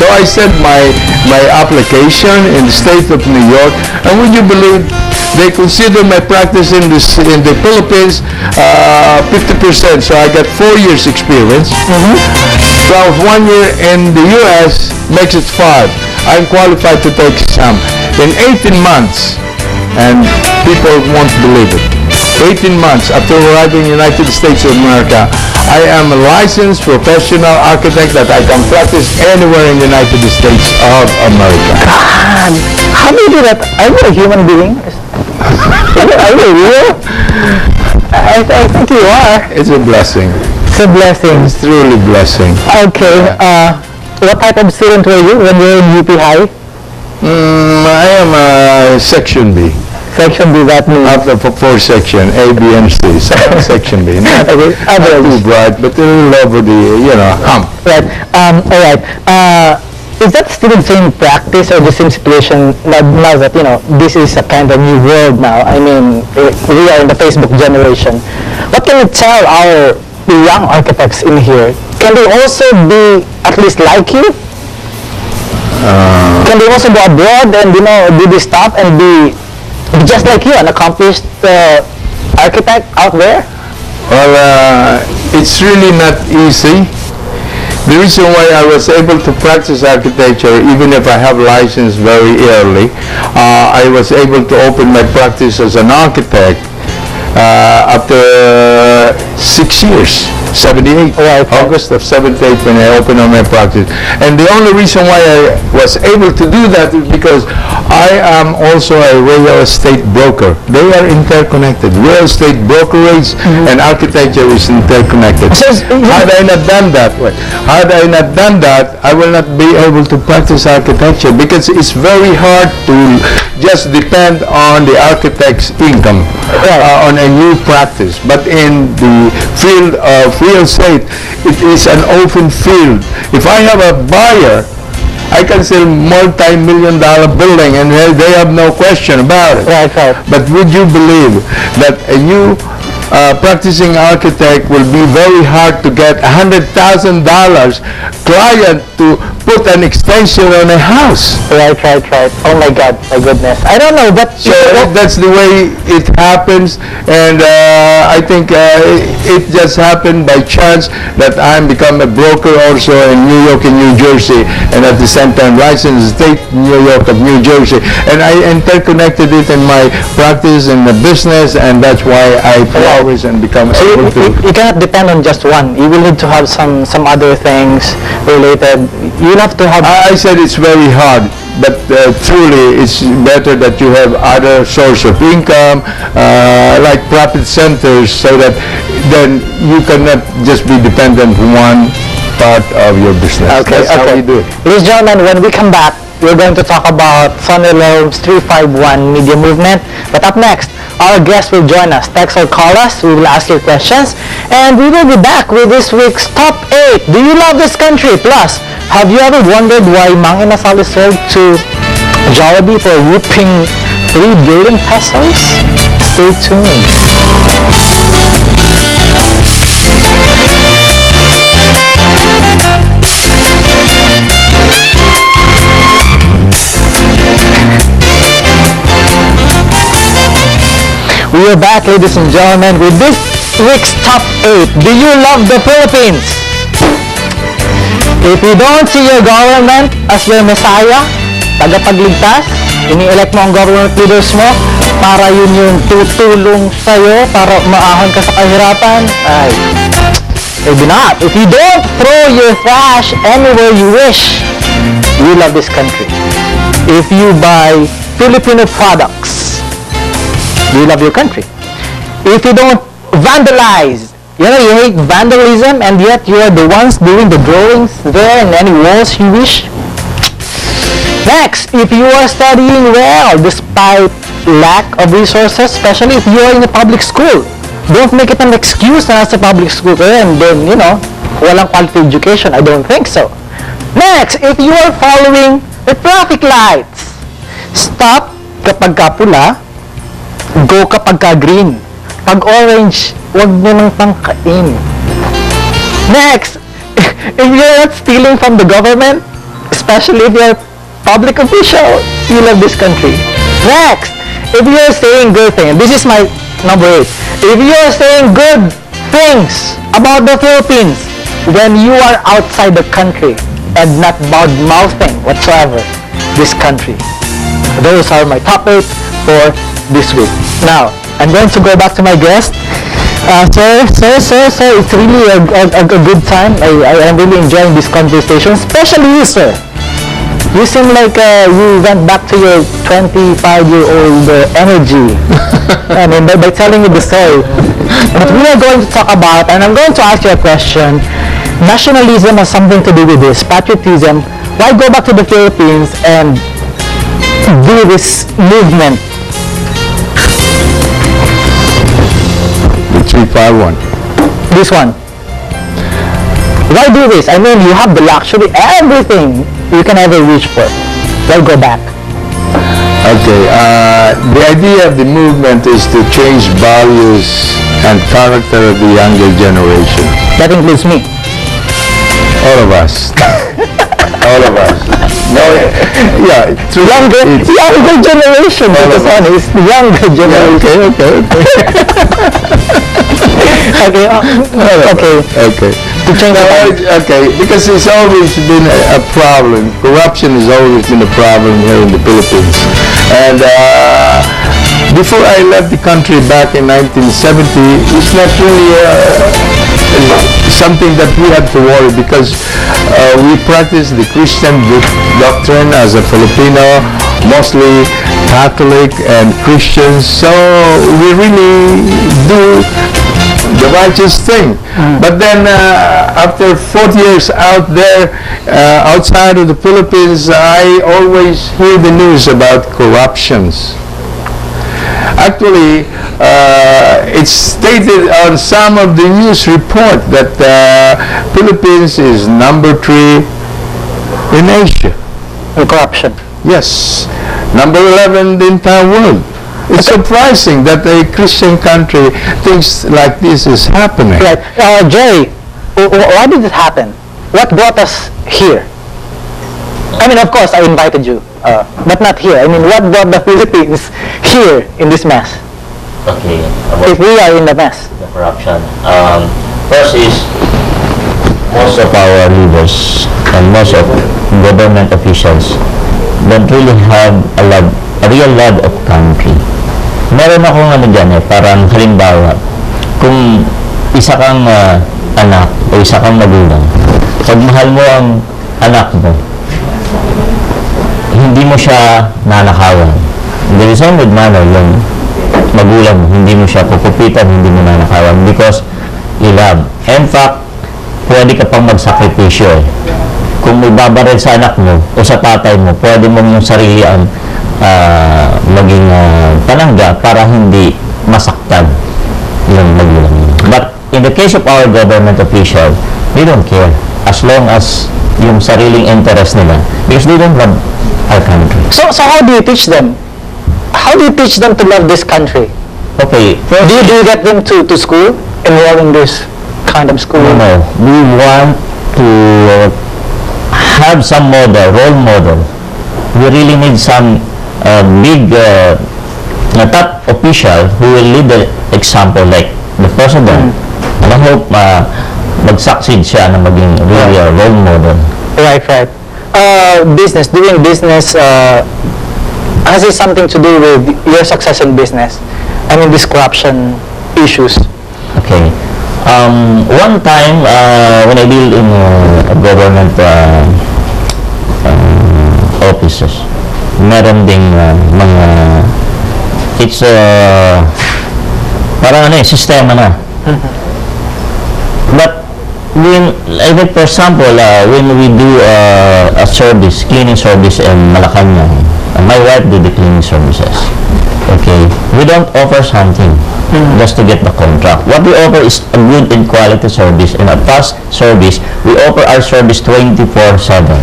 So I sent my application in the state of New York, and would you believe they consider my practice in the Philippines 50%. So I got 4 years experience. So 1 year in the U.S. makes it 5. I'm qualified to take exam in 18 months, and people won't believe it. 18 months after arriving in the United States of America, I am a licensed professional architect that I can practice anywhere in the United States of America. God, how do you do that? Are you a human being? Are you real? I think you are. It's a blessing. It's a blessing. It's truly a blessing. Okay. What type of student were you when you were in UP High? I am a Section B. Section B, that means? After 4 section, A, B, and C. So Section B. Not too bright, but a little over the, hump. Right. All right. Is that still the same practice or the same situation now that, this is a kind of new world now? I mean, we are in the Facebook generation. What can you tell our young architects in here? Can they also be at least like you? Can they also go abroad and, do this stuff and be just like you, an accomplished architect out there? Well, it's really not easy. The reason why I was able to practice architecture, even if I have license very early, I was able to open my practice as an architect after 6 years. 78, August of 78 when I opened up my practice. And the only reason why I was able to do that is because I am also a real estate broker. They are interconnected. Real estate brokerage and architecture is interconnected. Had I not done that, I will not be able to practice architecture because it's very hard to just depend on the architect's income on a new practice. But in the field of real estate, it is an open field. If I have a buyer, I can sell multi-million-dollar building and they have no question about it. Right. But would you believe that a new practicing architect will be very hard to get $100,000 client to put an extension on a house? Right. Oh my God, my goodness. I don't know, but so that's the way it happens, and I think it just happened by chance that I'm become a broker also in New York and New Jersey, and at the same time licensed state New York of New Jersey, and I interconnected it in my practice in the business, and that's why I flourish and become able to. You cannot depend on just one. You will need to have some other things related. You have to have. I said it's very hard, but truly it's better that you have other source of income, like profit centers, so that then you cannot just be dependent on one part of your business. Okay, That's how we do it. Ladies and gentlemen, when we come back, we're going to talk about Zonny Lerum's 351 Media Movement. But up next, our guest will join us. Text or call us. We will ask your questions. And we will be back with this week's Top 8. Do you love this country? Plus, have you ever wondered why Mang Inasal is sold to Jollibee for a whooping 3 billion pesos? Stay tuned. We are back, ladies and gentlemen, with this week's Top 8. Do you love the Philippines? If you don't see your government as your messiah, tagapagligtas, ini-elect mo ang government leaders mo para yun yung tutulong sa'yo para maahon ka sa kahirapan, ay, maybe not. If you don't throw your trash anywhere you wish, you love this country. If you buy Filipino products, you love your country. If you don't vandalize, you hate vandalism, and yet you are the ones doing the drawings there and any walls you wish. Next, if you are studying well despite lack of resources, especially if you are in a public school, don't make it an excuse na sa public school and then, walang quality education. I don't think so. Next, if you are following the traffic lights, stop kapag kapula, go kapag ka-green. Pag orange, huwag nyo nang tangkain. Next, if you're not stealing from the government, especially if you're a public official, you love this country. Next, if you're saying good things, this is my number 8. If you're saying good things about the Philippines, then you are outside the country and not bad-mouthing whatsoever this country. Those are my top 8 for this week. Now, I'm going to go back to my guest. Sir, it's really a good time. I'm really enjoying this conversation, especially you, sir. You seem like you went back to your 25-year-old energy. I mean, by telling me the story. But we are going to talk about, and I'm going to ask you a question. Nationalism has something to do with this, patriotism. Why go back to the Philippines and do this movement? 351. This one. Why do this? I mean, you have the luxury, everything you can ever reach for. Why go back? Okay, the idea of the movement is to change values and character of the younger generation. That includes me. All of us. All of us. No, yeah, it's Younger generation. Because honest, younger generation. Okay. To change Okay, because it's always been a problem. Corruption has always been a problem here in the Philippines. And before I left the country back in 1970, it's not really something that we had to worry, because we practice the Christian doctrine as a Filipino, mostly Catholic and Christians, so we really do the righteous thing. But then after 40 years out there, outside of the Philippines, I always hear the news about corruptions. Actually, it's stated on some of the news report that Philippines is number 3 in Asia. in corruption. Yes, number 11 in the entire world. It's surprising that a Christian country thinks like this is happening. Right. Gerry, why did it happen? What brought us here? I mean, of course, I invited you, but not here. I mean, what brought the Philippines here in this mess? Okay, If about we are in the mess. the corruption. First is, most of our leaders and most of government officials don't really have a real love of country. Meron akong ano dyan parang halimbawa, kung isa kang anak o isa kang magulang, pag mahal mo ang anak mo, hindi mo siya nanakawan. There is some with manner yung magulang mo, hindi mo siya pupupitan, hindi mo nanakawan because you love. In fact, pwede ka pang magsakripisyo Kung may babaril sa anak mo o sa tatay mo, pwede mo yung sarili ang maging panangga para hindi masaktan yung magulang mo. But in the case of our government official, they don't care as long as yung sariling interest nila because they don't love our country. So how do you teach them? How do you teach them to love this country? Okay, first, Do you get them to school, enroll in this kind of school? no, we want to have some model, role model. We really need some big top official who will lead the example like the president. And I hope mag-succeed siya na maging really a role model. Right. Business, doing business, has it something to do with your success in business? I mean, these corruption issues. Okay. One time, when I deal in government offices, meron ding mga, it's parang sistema na. But when, like for example, when we do a service, cleaning service in Malacanang, my wife do the cleaning services. Okay, we don't offer something just to get the contract. What we offer is a good and quality service, and a fast service. We offer our service 24/7.